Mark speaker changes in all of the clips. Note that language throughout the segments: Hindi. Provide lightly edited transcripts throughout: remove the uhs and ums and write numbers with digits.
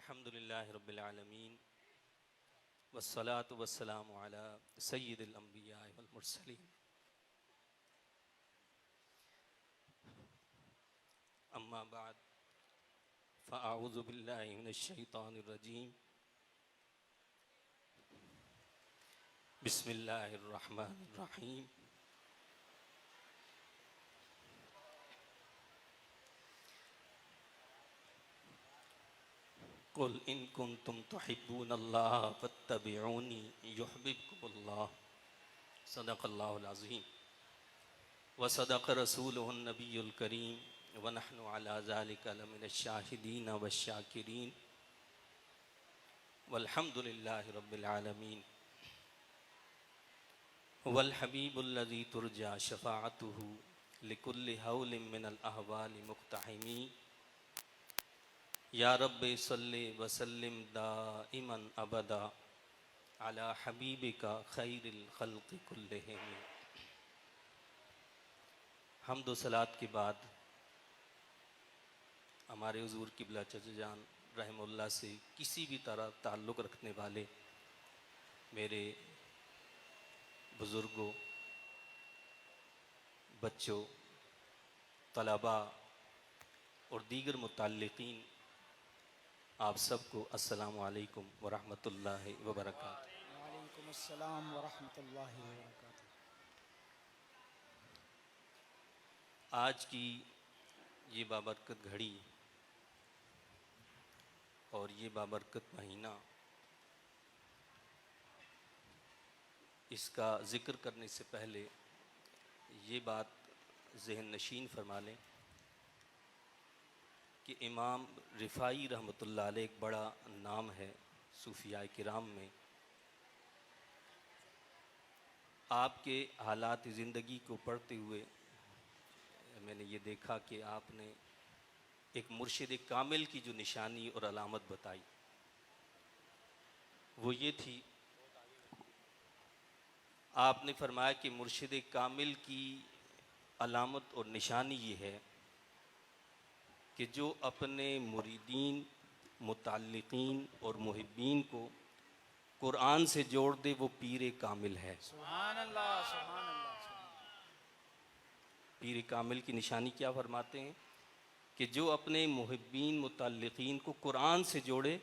Speaker 1: अल्हम्दुलिल्लाहि रब्बिल आलमीन वस्सलातु वस्सलामु अला सय्यिदिल अंबिया वल मुरसलीन अम्मा बाद फ़अऊज़ु बिल्लाहि मिनश शैतानिर रजीम बिस्मिल्लाहिर रहमानिर रहीम कुल इन कुंतुम तुहिब्बूनल्लाह फत्तबिऊनी युहब्बिबकुमुल्लाह सदक़ल्लाहुल अज़ीम व सदक़ रसूलुहुन नबियुल करीम व नहनु अला ज़ालिका लमिनश शाहिदीन वश्शाकिरीन वल्हम्दुलिल्लाहि रब्बिल आलमीन वल हबीबुल्लज़ी तुरजा शफ़ाअतुहु लिकुल्लि हौलिन मिनल अहवालि मुक़्तहिमी या रब्बि सल्लि व सल्लिम दाइमन अबदा अला हबीबिका खैरिल खल्क़ि कुल्लिहिम। हम्द व सलात के बाद हमारे हुज़ूर क़िबला चचा जान रहमहुल्लाह से किसी भी तरह ताल्लुक़ रखने वाले मेरे बुज़ुर्गों, बच्चों, तलबा और दीगर मुतल्लिक़ीन, आप सबको अस्सलामु अलैकुम व रहमतुल्लाहि व बरकातुहू।
Speaker 2: वालेकुम अस्सलाम व रहमतुल्लाहि व बरकातुहू।
Speaker 1: आज की ये बाबरकत घड़ी और ये बाबरकत महीना, इसका ज़िक्र करने से पहले ये बात ज़हन नशीन फरमा लें कि इमाम रिफ़ाई रहमतुल्लाह अलैह एक बड़ा नाम है सूफ़िया किराम में। आपके हालात ज़िंदगी को पढ़ते हुए मैंने ये देखा कि आपने एक मुर्शिद कामिल की जो निशानी और अलामत बताई वो ये थी, आपने फरमाया कि मुर्शिद कामिल की अलामत और निशानी ये है कि जो अपने मुरीदीन, मुतल्लिक़ीन और मुहिब्बीन को कुरान से जोड़ दे वो पीर कामिल है।
Speaker 2: सुभान अल्लाह, सुभान अल्लाह।
Speaker 1: पीर कामिल की निशानी क्या फरमाते हैं कि जो अपने मुहिब्बीन, मुतल्लिक़ीन को कुरान से जोड़े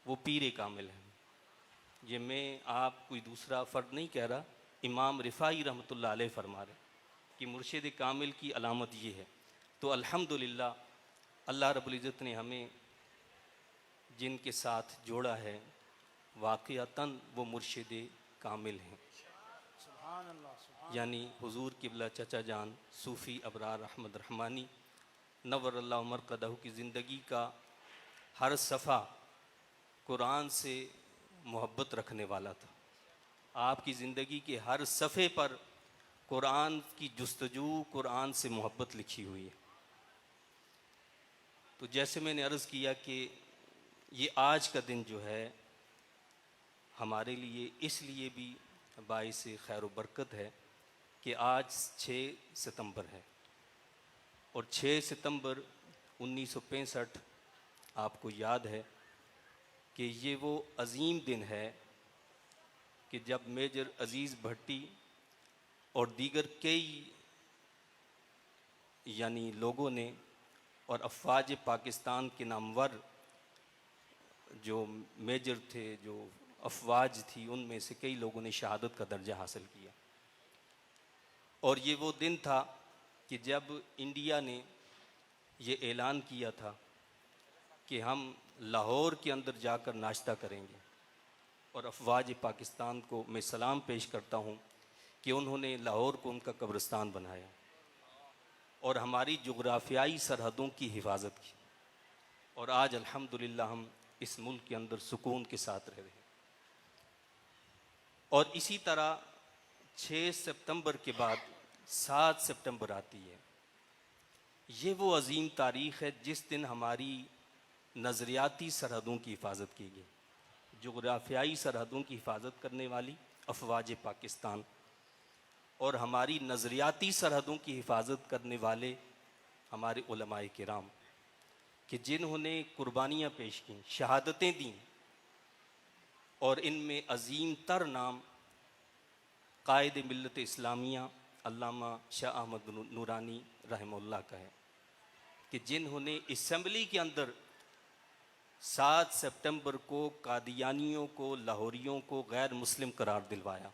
Speaker 1: वो पीर कामिल है। ये मैं आप कोई दूसरा फ़र्द नहीं कह रहा, इमाम रिफ़ाई रहमतुल्लाह अलैह फरमा रहे कि मुर्शिद कामिल की अलामत ये है। तो अल्हम्दुलिल्लाह अल्लाह रब्बुल इज़्ज़त ने हमें जिनके साथ जोड़ा है वाक़िअतन वो मुर्शिद कामिल हैं,
Speaker 2: सुभान अल्लाह, सुभान
Speaker 1: यानी हुज़ूर क़िबला चचा जान सूफ़ी अबरार अहमद रहमानी नव्वरल्लाहु मरक़दहू की ज़िंदगी का हर सफ़ा कुरान से मोहब्बत रखने वाला था। आपकी ज़िंदगी के हर सफ़े पर कुरान की जुस्तजू, कुरान से मोहब्बत लिखी हुई है। तो जैसे मैंने अर्ज़ किया कि ये आज का दिन जो है हमारे लिए इसलिए भी बाइस खैर व बरकत है कि आज 6 सितंबर है और 6 सितंबर 1965 आपको याद है कि ये वो अज़ीम दिन है कि जब मेजर अज़ीज़ भट्टी और दीगर कई यानी लोगों ने और अफ़वाज पाकिस्तान के नामवर जो मेजर थे, जो अफ़वाज थी, उनमें से कई लोगों ने शहादत का दर्जा हासिल किया। और ये वो दिन था कि जब इंडिया ने ये ऐलान किया था कि हम लाहौर के अंदर जाकर नाश्ता करेंगे। और अफ़वाज पाकिस्तान को मैं सलाम पेश करता हूँ कि उन्होंने लाहौर को उनका कब्रिस्तान बनाया और हमारी जुग़राफ़ियाई सरहदों की हिफाजत की। और आज अल्हम्दुलिल्लाह हम इस मुल्क के अंदर सुकून के साथ रह रहे हैं। और इसी तरह 6 सितंबर के बाद 7 सितंबर आती है। ये वो अज़ीम तारीख़ है जिस दिन हमारी नज़रियाती सरहदों की हिफाजत की गई। जुग़राफ़ियाई सरहदों की हिफाजत करने वाली अफ़वाज पाकिस्तान और हमारी नज़रियाती सरहदों की हिफाजत करने वाले हमारे उलमाए किराम कि जिन्होंने कुर्बानियाँ पेश की, शहादतें दी, और इनमें अजीम तर नाम कायद मिल्लत इस्लामिया अल्लामा शाह अहमद नूरानी रहमहुल्लाह का है, कि जिन्होंने असम्बली के अंदर 7 सितंबर को कादियानियों को, लाहौरियों को गैर मुस्लिम करार दिलवाया,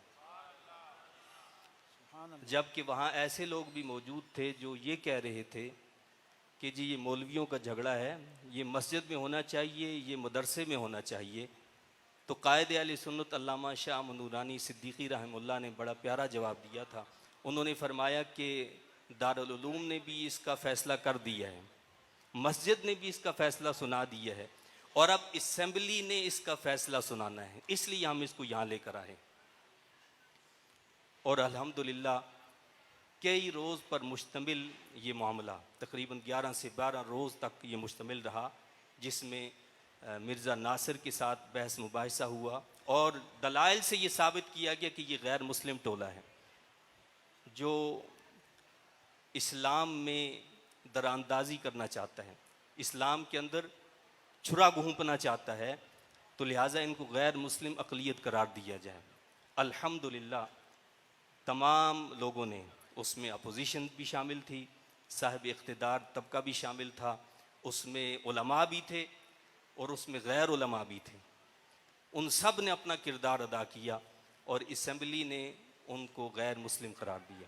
Speaker 2: सुभान अल्लाह।
Speaker 1: जबकि वहाँ ऐसे लोग भी मौजूद थे जो ये कह रहे थे कि जी ये मौलवियों का झगड़ा है, ये मस्जिद में होना चाहिए, ये मदरसे में होना चाहिए। तो कायद अहले सुन्नत अल्लामा शाह नूरानी सिद्दीकी रहमतुल्लाह ने बड़ा प्यारा जवाब दिया था। उन्होंने फरमाया कि दारुल उलूम ने भी इसका फ़ैसला कर दिया है, मस्जिद ने भी इसका फ़ैसला सुना दिया है, और अब असम्बली ने इसका फ़ैसला सुनाना है, इसलिए हम इसको यहाँ लेकर आए। और अल्हम्दुलिल्लाह कई रोज़ पर मुश्तमिल ये मामला, तकरीबन 11 से 12 रोज़ तक ये मुश्तमिल रहा, जिसमें मिर्ज़ा नासिर के साथ बहस मुबाहिसा हुआ और दलाइल से ये साबित किया गया कि ये गैर मुस्लिम टोला है जो इस्लाम में दरानंदाजी करना चाहता है, इस्लाम के अंदर छुरा घूंपना चाहता है, तो लिहाजा इनको गैर मुस्लिम अक़लियत करार दिया जाए। अल्हम्दुलिल्लाह तमाम लोगों ने, उसमें अपोजिशन भी शामिल थी, साहिब इख्तिदार तबका भी शामिल था, उसमें उलमा भी थे और उसमें गैर उलमा भी थे, उन सब ने अपना किरदार अदा किया और असम्बली ने उनको गैर मुस्लिम करार दिया।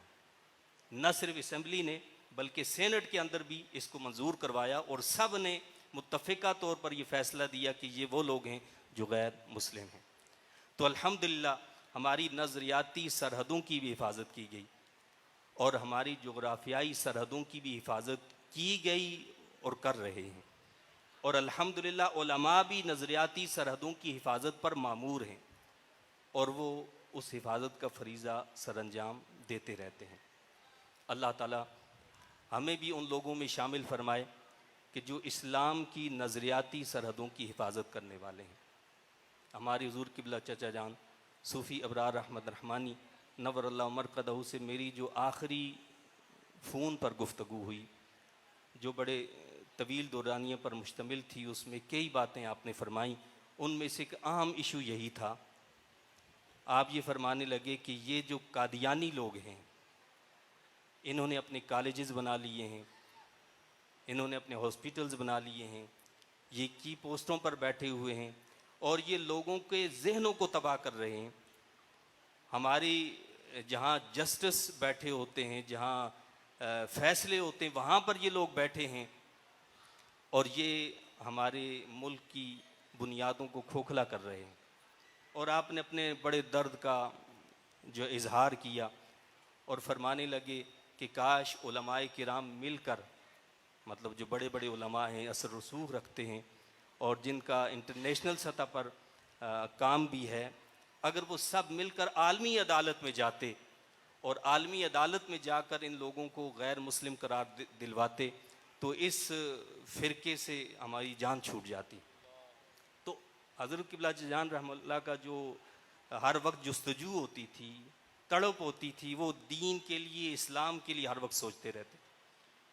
Speaker 1: न सिर्फ असम्बली ने बल्कि सेनेट के अंदर भी इसको मंजूर करवाया और सब ने मुत्तफ़िका तौर पर यह फ़ैसला दिया कि ये वो लोग हैं जो गैर मुस्लिम हैं। तो अल्हम्दुलिल्लाह हमारी नज़रियाती सरहदों की भी हिफाजत की गई और हमारी जोग्राफियाई सरहदों की भी हिफाजत की गई और कर रहे हैं, और अल्हम्दुलिल्लाह उलमा भी नज़रियाती सरहदों की हिफाजत पर मामूर हैं और वो उस हिफाजत का फरीज़ा सरअंजाम देते रहते हैं। अल्लाह ताला हमें भी उन लोगों में शामिल फरमाए कि जो इस्लाम की नज़रियाती सरहदों की हिफाजत करने वाले हैं। हमारे हुज़ूर क़िबला चचा जान सूफ़ी अबरार अहमद रहमानी नव्वरल्लाहु मरक़दहू से मेरी जो आखिरी फ़ोन पर गुफ्तगू हुई, जो बड़े तवील दौरानिए पर मुश्तमिल थी, उसमें कई बातें आपने फरमाई। उनमें से एक अहम इशू यही था, आप ये फरमाने लगे कि ये जो कादियानी लोग हैं इन्होंने अपने कॉलेजेस बना लिए हैं, इन्होंने अपने हॉस्पिटल्स बना लिए हैं, ये की पोस्टों पर बैठे हुए हैं और ये लोगों के जहनों को तबाह कर रहे हैं। हमारी जहाँ जस्टिस बैठे होते हैं, जहाँ फ़ैसले होते हैं, वहाँ पर ये लोग बैठे हैं और ये हमारे मुल्क की बुनियादों को खोखला कर रहे हैं। और आपने अपने बड़े दर्द का जो इजहार किया और फरमाने लगे कि काश उलमाए किराम मिलकर, मतलब जो बड़े बड़े उलमा हैं, असर रसूख रखते हैं और जिनका इंटरनेशनल सतह पर काम भी है, अगर वो सब मिलकर आलमी अदालत में जाते और आलमी अदालत में जाकर इन लोगों को गैर मुस्लिम करार दिलवाते तो इस फ़िरके से हमारी जान छूट जाती। तो हज़रत क़िबला जान रहमतुल्लाह का जो हर वक्त जुस्तजू होती थी, तड़प होती थी, वो दीन के लिए, इस्लाम के लिए हर वक्त सोचते रहते।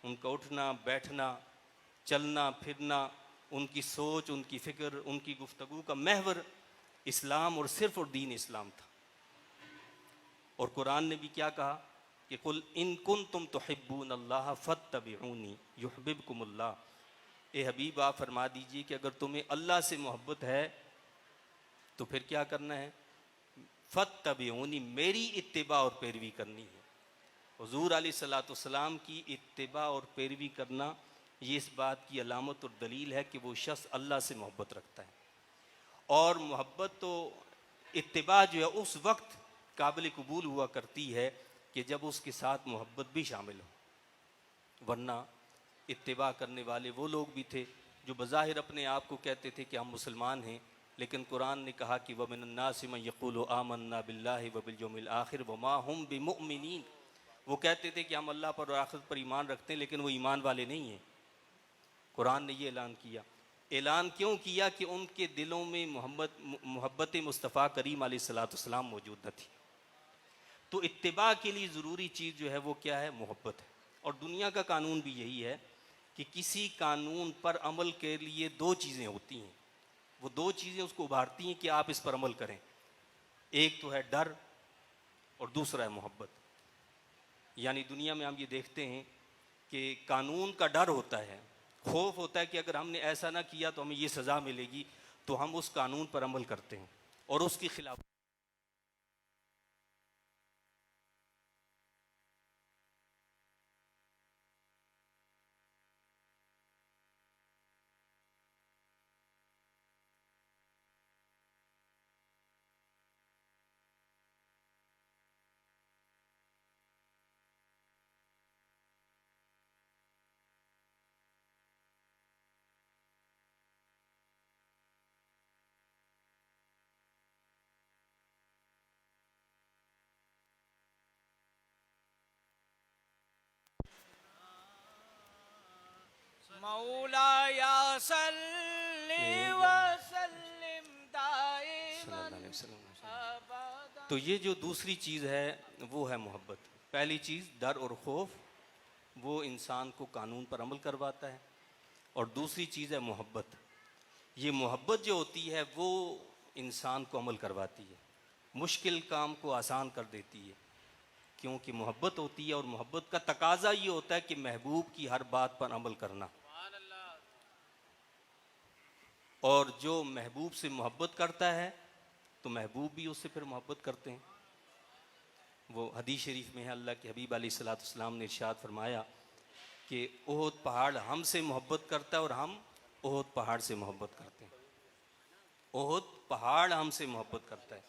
Speaker 1: उनका उठना बैठना, चलना फिरना, उनकी सोच, उनकी फ़िक्र, उनकी गुफ्तगू का महवर इस्लाम और सिर्फ़ और दीन इस्लाम था। और कुरान ने भी क्या कहा कि कुल इन कुंतुम तुहिब्बूनल्लाह फत्तबिऊनी युहब्बिबकुमुल्लाह। ए हबीब आप फरमा दीजिए कि अगर तुम्हें अल्लाह से मोहब्बत है तो फिर क्या करना है, फत्तबिऊनी, मेरी इत्तिबा और पैरवी करनी है। हुज़ूर अलैहिस्सलाम की इत्तिबा और पैरवी करना ये इस बात की अलामत और दलील है कि वो शख्स अल्लाह से मोहब्बत रखता है। और मोहब्बत तो इत्तिबा जो है उस वक्त काबिल कबूल हुआ करती है कि जब उसके साथ मोहब्बत भी शामिल हो, वरना इत्तिबा करने वाले वो लोग भी थे जो बज़ाहिर अपने आप को कहते थे कि हम मुसलमान हैं, लेकिन कुरान ने कहा कि वमिनन्नासि मन यक़ूलु आमन्ना बिल्लाहि व बिल यौमिल आखिर व मा हुम बिमुमिनीन। वो कहते थे कि हम अल्लाह पर और आखिरत पर ईमान रखते हैं, लेकिन वो ईमान वाले नहीं हैं। कुरान ने ये ऐलान किया। ऐलान क्यों किया कि उनके दिलों में मोहब्बत मुस्तफ़ा करीम अलैहिस्सलाम मौजूद न थी। तो इत्तिबा के लिए ज़रूरी चीज़ जो है वो क्या है, मोहब्बत है। और दुनिया का कानून भी यही है कि किसी कानून पर अमल के लिए दो चीज़ें होती हैं, वो दो चीज़ें उसको उभारती हैं कि आप इस पर अमल करें। एक तो है डर और दूसरा है मोहब्बत। यानी दुनिया में हम ये देखते हैं कि कानून का डर होता है, खौफ होता है कि अगर हमने ऐसा ना किया तो हमें ये सज़ा मिलेगी, तो हम उस कानून पर अमल करते हैं और उसके खिलाफ
Speaker 2: मौलाया सल्लि व सल्लिम दाइमन अबदा।
Speaker 1: तो ये जो दूसरी चीज़ है वो है मोहब्बत। पहली चीज़ डर और खौफ, वो इंसान को कानून पर अमल करवाता है, और दूसरी चीज़ है मोहब्बत। ये मोहब्बत जो होती है वो इंसान को अमल करवाती है, मुश्किल काम को आसान कर देती है, क्योंकि मोहब्बत होती है। और मोहब्बत का तकाजा ये होता है कि महबूब की हर बात पर अमल करना, और जो महबूब से मोहब्बत करता है तो महबूब भी उससे फिर मोहब्बत करते हैं। वो हदीस शरीफ में है, अल्लाह के हबीब अलैहिस्सलाम ने इरशाद फरमाया कि ओहद पहाड़ हमसे मोहब्बत करता है और हम ओहद पहाड़ से मोहब्बत करते हैं। ओहद पहाड़ हमसे मोहब्बत करता है,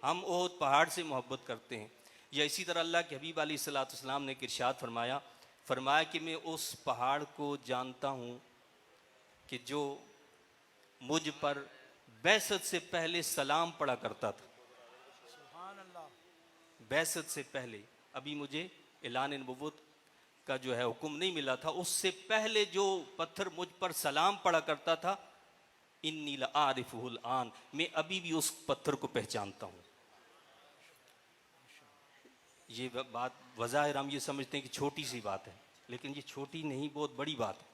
Speaker 1: हम ओहद पहाड़ से मोहब्बत करते हैं। या इसी तरह अल्लाह के हबीब अलैहिस्सलाम ने इरशाद फरमाया कि मैं उस पहाड़ को जानता हूँ कि जो मुझ पर बैसत से पहले सलाम पढ़ा करता था।
Speaker 2: सुभान अल्लाह।
Speaker 1: बैसत से पहले, अभी मुझे ऐलान नबुव्वत का जो है हुक्म नहीं मिला था, उससे पहले जो पत्थर मुझ पर सलाम पढ़ा करता था, इन्नी लआरिफुहुल आन, मैं अभी भी उस पत्थर को पहचानता हूँ। ये बात वज़ाहिर हम ये समझते हैं कि छोटी सी बात है, लेकिन ये छोटी नहीं, बहुत बड़ी बात है।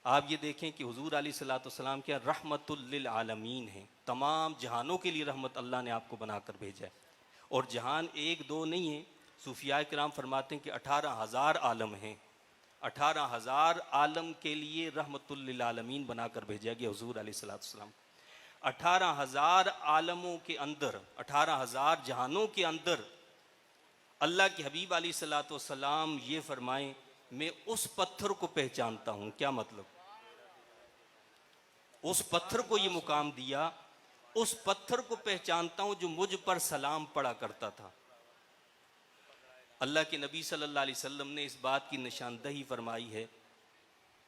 Speaker 1: आप ये देखें कि हुजूर अलैहिस्सलाम क्या रहमतुल लिल आलमीन हैं, तमाम जहानों के लिए रहमत अल्लाह ने आपको बनाकर भेजा है। और जहान एक दो नहीं है, सूफिया किराम फरमाते हैं कि 18,000 आलम हैं। 18,000 आलम के लिए रहमतुल लिल आलमीन बनाकर भेजा गया हुजूर अलैहिस्सलाम। 18,000 आलमों के अंदर, 18,000 जहानों के अंदर अल्लाह के हबीब अलैहिस्सलाम ये फरमाएं, मैं उस पत्थर को पहचानता हूँ। क्या मतलब? उस पत्थर को ये मुकाम दिया, उस पत्थर को पहचानता हूँ जो मुझ पर सलाम पड़ा करता था। अल्लाह के नबी सल्लल्लाहु अलैहि वसल्लम ने इस बात की निशानदही फरमाई है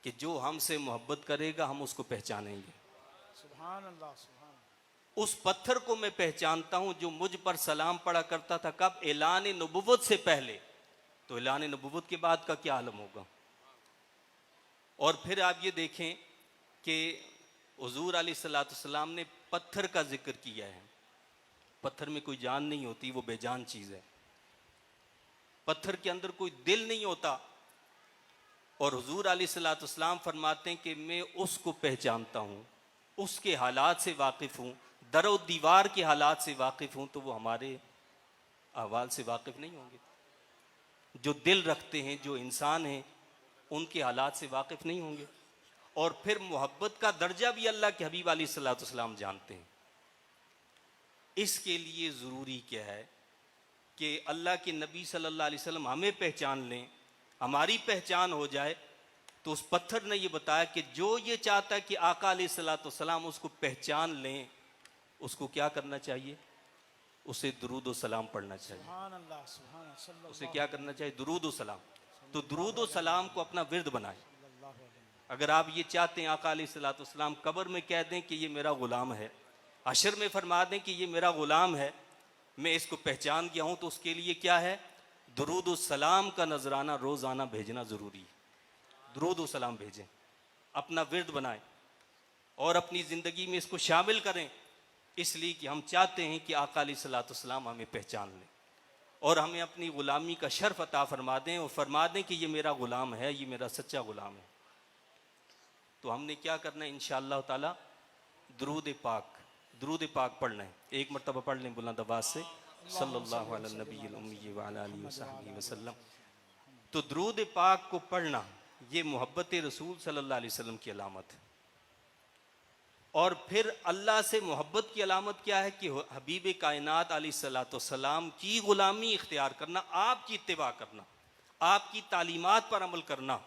Speaker 1: कि जो हमसे मोहब्बत करेगा हम उसको पहचानेंगे।
Speaker 2: सुभान अल्लाह, सुभान।
Speaker 1: उस पत्थर को मैं पहचानता हूँ जो मुझ पर सलाम पड़ा करता था। कब? ऐलान नबुव्वत से पहले। तो ऐलान नबुव्वत के बाद का क्या आलम होगा? और फिर आप ये देखें कि हुजूर अलैहिस्सलाम ने पत्थर का जिक्र किया है। पत्थर में कोई जान नहीं होती, वो बेजान चीज़ है। पत्थर के अंदर कोई दिल नहीं होता, और हुजूर अलैहिस्सलाम फरमाते हैं कि मैं उसको पहचानता हूँ, उसके हालात से वाकिफ़ हूँ, दरो दीवार के हालात से वाकिफ़ हूँ, तो वो हमारे अहवाल से वाकिफ़ नहीं होंगे। जो दिल रखते हैं, जो इंसान हैं, उनके हालात से वाकिफ़ नहीं होंगे। और फिर मोहब्बत का दर्जा भी अल्लाह के हबीब अलैहिस्सलाम जानते हैं। इसके लिए ज़रूरी क्या है कि अल्लाह के नबी सल्लल्लाहु अलैहि वसल्लम हमें पहचान लें, हमारी पहचान हो जाए। तो उस पत्थर ने ये बताया कि जो ये चाहता है कि आका अलैहिस्सलाम उसको पहचान लें, उसको क्या करना चाहिए? उसे दुरूद व सलाम पढ़ना चाहिए।
Speaker 2: सुभान अल्लाह, सुभान अल्लाह।
Speaker 1: उसे क्या करना चाहिए? दुरूद व सलाम। तो दुरूद व सलाम को अपना विर्द बनाए। अगर आप ये चाहते हैं आका अलैहिस्सलाम कब्र में कह दें कि ये मेरा ग़ुलाम है, हशर में फरमा दें कि ये मेरा ग़ुलाम है, मैं इसको पहचान गया हूँ, तो उसके लिए क्या है? दुरूद व सलाम का नजराना रोज़ाना भेजना ज़रूरी है। दुरूद व सलाम भेजें, अपना विर्द बनाएं और अपनी ज़िंदगी में इसको शामिल करें, इसलिए कि हम चाहते हैं कि आका अलैहिस्सलाम हमें पहचान लें। और हमें अपनी ग़ुलामी का शर्फ अता फरमा दें और फरमा दें कि ये मेरा ग़ुलाम है, ये मेरा सच्चा ग़ुलाम है। तो हमने क्या करना है इंशाअल्लाह ताला, दुरूद पाक पढ़ना है। एक मरतबा पढ़ लें बुलंद आवाज़ से, सल्लल्लाहु अला नबील उम्मी व अला आलिहि व सहबिहि वसल्लम। तो दुरूद पाक को पढ़ना ये मोहब्बत रसूल सल्लल्लाहु अलैहि वसल्लम की अलामत है। और फिर अल्लाह से मोहब्बत की अलामत क्या है कि हबीब कायनात अलैहिस्सलाम की ग़ुलामी इख्तियार करना, आपकी इत्तिबा करना, आपकी तालीमात पर अमल करना।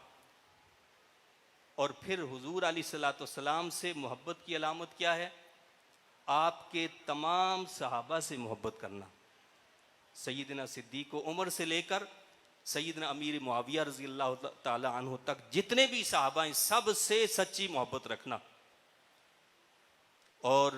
Speaker 1: और फिर हुजूर अलैहिस्सलाम से मोहब्बत की अलामत क्या है? आपके तमाम सहाबा से मोहब्बत करना। सैयदना सिद्दीक़ उमर से लेकर सैयदना अमीर मुआविया रज़ी अल्लाह ताला अन्हु तक जितने भी सहाबा हैं, सब से सच्ची मोहब्बत रखना। और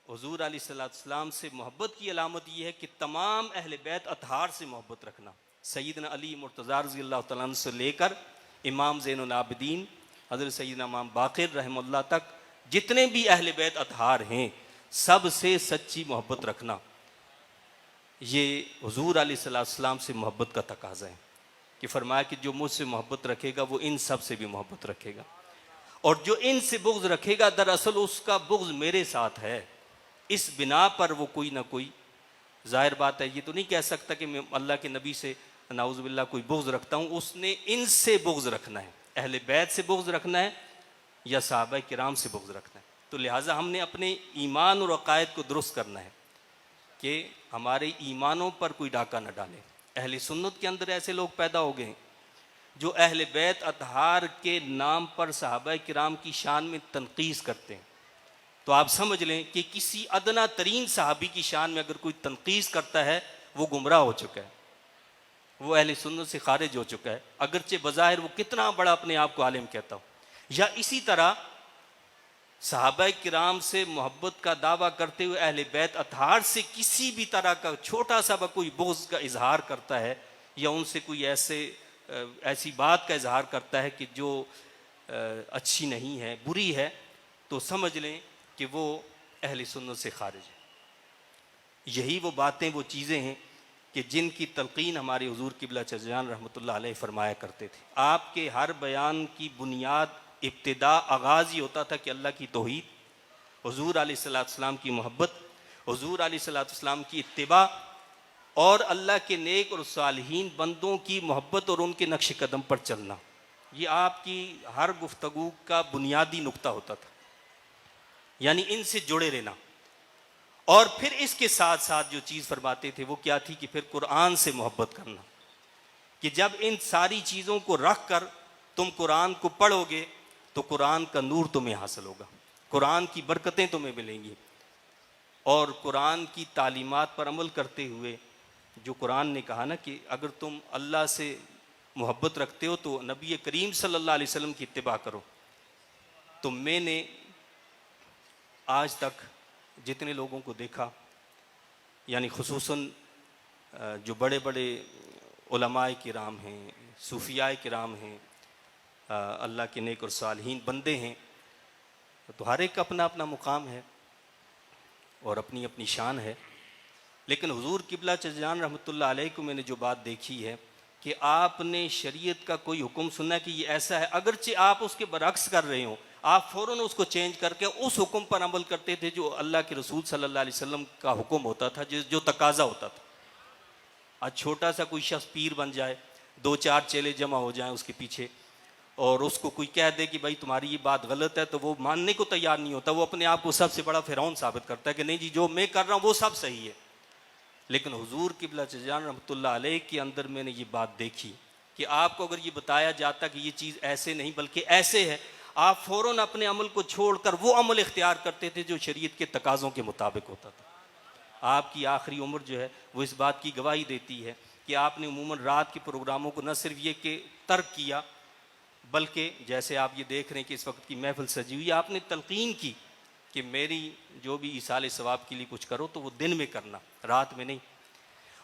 Speaker 1: हुजूर अलैहिस्सलाम से मोहब्बत की अलामत यह है कि तमाम अहले बैत अतहार से मोहब्बत रखना। सैयदना अली मुर्तज़ा रज़ी अल्लाह ताला अन्हु से लेकर इमाम ज़ैनुल आबिदीन हज़रत सैयदना इमाम बाक़िर रहमतुल्लाह तक जितने भी अहले बैत अतहार हैं, सब से सच्ची मोहब्बत रखना। ये हुजूर अलैहिस्सलाम से मोहब्बत का तकाज़ा है कि फरमाया कि जो मुझसे मोहब्बत रखेगा वो इन सब से भी मोहब्बत रखेगा, और जो इनसे बुग़्ज़ रखेगा दरअसल उसका बुग़्ज़ मेरे साथ है। इस बिना पर वो कोई ना कोई, ज़ाहिर बात है ये तो नहीं कह सकता कि मैं अल्लाह के नबी से नाउज़ु बिल्लाह कोई बुग़्ज़ रखता हूँ। उसने इनसे बुग़्ज़ रखना है, अहले बैत से बुग़्ज़ रखना है या सहाबा किराम से बुग़्ज़ रखना है। तो लिहाजा हमने अपने ईमान और अक़ायद को दुरुस्त करना है कि हमारे ईमानों पर कोई डाका न डाले। अहले सुन्नत के अंदर ऐसे लोग पैदा हो गए जो अहले बैत अतहार के नाम पर सहाबा किराम की शान में तनकीस करते हैं। तो आप समझ लें कि किसी अदना तरीन सहाबी की शान में अगर कोई तनकीस करता है वो गुमराह हो चुका है, वो अहले सुन्नत से खारिज हो चुका है, अगरचे बज़ाहिर वो कितना बड़ा अपने आप को आलिम कहता हो। या इसी तरह सहाबा किराम से मोहब्बत का दावा करते हुए अहले बैत अतहार से किसी भी तरह का छोटा सा कोई बुग़्ज़ का इजहार करता है या उनसे कोई ऐसी बात का इजहार करता है कि जो अच्छी नहीं है, बुरी है, तो समझ लें कि वो अहले सुन्नत से खारिज है। यही वो बातें, वो चीज़ें हैं कि जिनकी तलक़ीन हमारे हुज़ूर क़िबला चचाजान रहमतुल्लाह अलैह फरमाया करते थे। आपके हर बयान की बुनियाद, इब्तिदा, आगाज़ ही होता था कि अल्लाह की तौहीद, हुज़ूर अलैहिस्सलाम की मोहब्बत, हुज़ूर अलैहिस्सलाम की इत्तिबा और अल्लाह के नेक और सालिहीन बंदों की मोहब्बत और उनके नक्श कदम पर चलना। ये आपकी हर गुफ्तगू का बुनियादी नुक्ता होता था, यानी इनसे जुड़े रहना। और फिर इसके साथ साथ जो चीज़ फरमाते थे वो क्या थी कि फिर कुरान से मोहब्बत करना, कि जब इन सारी चीज़ों को रख कर तुम कुरान को पढ़ोगे तो कुरान का नूर तुम्हें हासिल होगा, कुरान की बरकतें तुम्हें मिलेंगी। और कुरान की तालीमात पर अमल करते हुए जो कुरान ने कहा ना कि अगर तुम अल्लाह से मोहब्बत रखते हो तो नबी करीम सल्लल्लाहु अलैहि वसल्लम की इत्तिबा करो। तो मैंने आज तक जितने लोगों को देखा, यानी खुसूसन जो बड़े बड़े उलमाए किराम हैं, सूफियाए किराम हैं, अल्लाह के नेक और सालिहीन बंदे हैं, तो हर एक का अपना अपना मुकाम है और अपनी अपनी शान है। लेकिन हुजूर क़िबला चचाजान रहमतुल्लाह अलैह को मैंने जो बात देखी है कि आपने शरीयत का कोई हुक्म सुना कि ये ऐसा है, अगरचे आप उसके बरअक्स कर रहे हो, आप फ़ौरन उसको चेंज करके उस हुक्म पर अमल करते थे जो अल्लाह के रसूल सल्लल्लाहु अलैहि वसल्लम का हुक्म होता था, जो तकाज़ा होता था। आज छोटा सा कोई शख्स पीर बन जाए, 2-4 चेले जमा हो जाएं उसके पीछे और उसको कोई कह दे कि भाई तुम्हारी ये बात गलत है, तो वो मानने को तैयार नहीं होता। वो अपने आप को सबसे बड़ा फ़िरौन साबित करता है कि नहीं जी जो मैं कर रहा हूँ वो सब सही है। लेकिन हुजूर क़िबला चचाजान रहमतुल्लाह अलैह के अंदर मैंने ये बात देखी कि आपको अगर ये बताया जाता कि ये चीज़ ऐसे नहीं बल्कि ऐसे है, आप फ़ौरन अपने अमल को छोड़कर वो अमल इख्तियार करते थे जो शरीयत के तकाज़ों के मुताबिक होता था। आपकी आखिरी उम्र जो है वो इस बात की गवाही देती है कि आपने उमूमन रात के प्रोग्रामों को न सिर्फ ये कि तर्क किया, बल्कि जैसे आप ये देख रहे हैं कि इस वक्त की महफिल सजी हुई, आपने तलकीन की कि मेरी जो भी इसाले सवाब के लिए कुछ करो तो वो दिन में करना, रात में नहीं।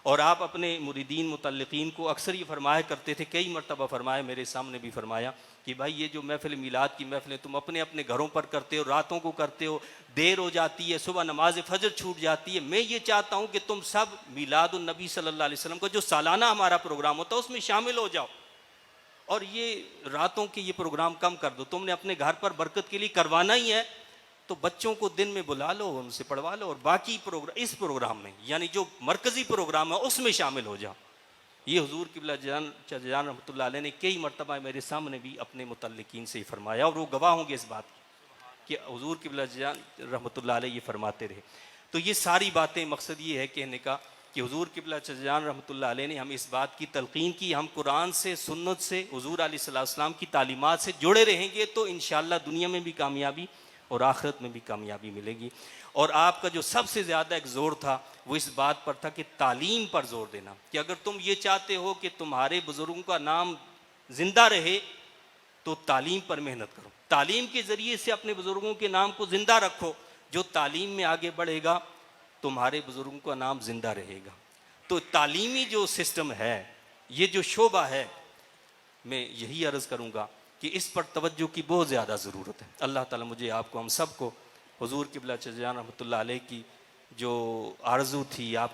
Speaker 1: और आप अपने मुरीदीन मुतल्लिकीन को अक्सर ये फरमाया करते थे, कई मरतबा फरमाया, मेरे सामने भी फरमाया कि भाई ये जो महफिल मिलाद की महफिलें तुम अपने अपने घरों पर करते हो, रातों को करते हो, देर हो जाती है, सुबह नमाज फजर छूट जाती है। मैं ये चाहता हूँ कि तुम सब मिलाद उन नबी सल्लल्लाहु अलैहि वसल्लम का जो सालाना हमारा प्रोग्राम होता है उसमें शामिल हो जाओ, और ये रातों के ये प्रोग्राम कम कर दो। तुमने अपने घर पर बरकत के लिए करवाना ही है तो बच्चों को दिन में बुला लो, उनसे पढ़वा लो, और बाकी प्रोग्राम इस प्रोग्राम में यानी जो मरकजी प्रोग्राम है उसमें शामिल हो जाओ। ये हुजूर किबला जान जान रहमतुल्लाह अलैह ने कई मरतबा मेरे सामने भी अपने मुतल्लिकीन से ही फरमाया, और वो गवाह होंगे इस बात की कि हुजूर किबला जान रहमतुल्लाह अलैह ये फरमाते रहे। तो ये सारी बातें मकसद ये है कहने का कि हुजूर किबला जान रहमतुल्लाह अलैह ने हमें इस बात की तलकीन की, हम कुरान से, सुन्नत से, हुजूर अलैहिस्सलाम की तालीमात से जुड़े रहेंगे तो इंशाअल्लाह दुनिया में भी कामयाबी और आखिरत में भी कामयाबी मिलेगी। और आपका जो सबसे ज़्यादा एक ज़ोर था वो इस बात पर था कि तालीम पर ज़ोर देना, कि अगर तुम ये चाहते हो कि तुम्हारे बुज़ुर्गों का नाम ज़िंदा रहे तो तालीम पर मेहनत करो, तालीम के ज़रिए से अपने बुज़ुर्गों के नाम को ज़िंदा रखो। जो तालीम में आगे बढ़ेगा तुम्हारे बुज़ुर्गों का नाम ज़िंदा रहेगा। तो तालीमी जो सिस्टम है, ये जो शोबा है, मैं यही अर्ज़ करूँगा कि इस पर तवज्जो की बहुत ज़्यादा ज़रूरत है। अल्लाह ताला मुझे, आपको, हम सब को हुजूर किबला जान रहमतुल्लाह अलैह की जो आरज़ू थी, आप